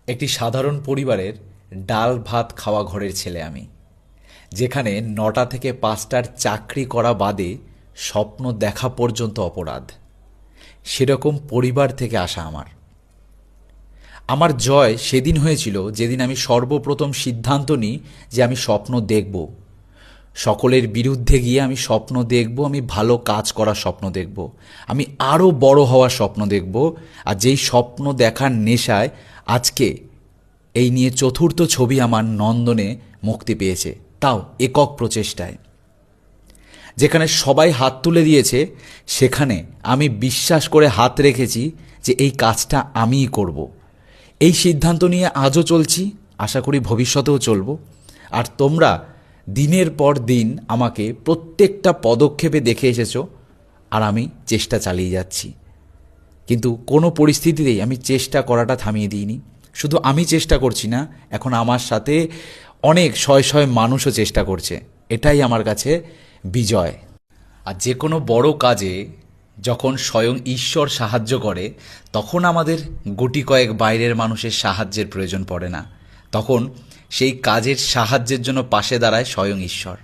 একটি সাধারণ পরিবারের ডাল ভাত খাওয়া ঘরের ছেলে আমি, যেখানে ৯টা থেকে ৫টার চাকরি করা বাদে স্বপ্ন দেখা পর্যন্ত অপরাধ। সেরকম পরিবার থেকে আসা আমার। আমার জয় সেদিন হয়েছিল যেদিন আমি সর্বপ্রথম সিদ্ধান্ত নিই যে আমি স্বপ্ন দেখব। সকলের বিরুদ্ধে গিয়ে আমি স্বপ্ন দেখব, আমি ভালো কাজ করার স্বপ্ন দেখব, আমি আরও বড় হওয়ার স্বপ্ন দেখব। আর যেই স্বপ্ন দেখার নেশায় আজকে এই নিয়ে চতুর্থ ছবি আমার নন্দনে মুক্তি পেয়েছে, তাও একক প্রচেষ্টায়। যেখানে সবাই হাত তুলে দিয়েছে, সেখানে আমি বিশ্বাস করে হাত রেখেছি যে এই কাজটা আমিই করব। এই সিদ্ধান্ত নিয়ে আজও চলছি, আশা করি ভবিষ্যতেও চলব। আর তোমরা দিনের পর দিন আমাকে প্রত্যেকটা পদক্ষেপে দেখে এসেছো, আর আমি চেষ্টা চালিয়ে যাচ্ছি। কিন্তু কোনো পরিস্থিতিতেই আমি চেষ্টা করাটা থামিয়ে দিইনি। শুধু আমি চেষ্টা করছি না, এখন আমার সাথে অনেক শয় শয় মানুষও চেষ্টা করছে। এটাই আমার কাছে বিজয়। আর যে কোনো বড় কাজে যখন স্বয়ং ঈশ্বর সাহায্য করে, তখন আমাদের গুটি কয়েক বাইরের মানুষের সাহায্যের প্রয়োজন পড়ে না। তখন সেই কাজের সাহায্যের জন্য পাশে দাঁড়ায় স্বয়ং ঈশ্বর।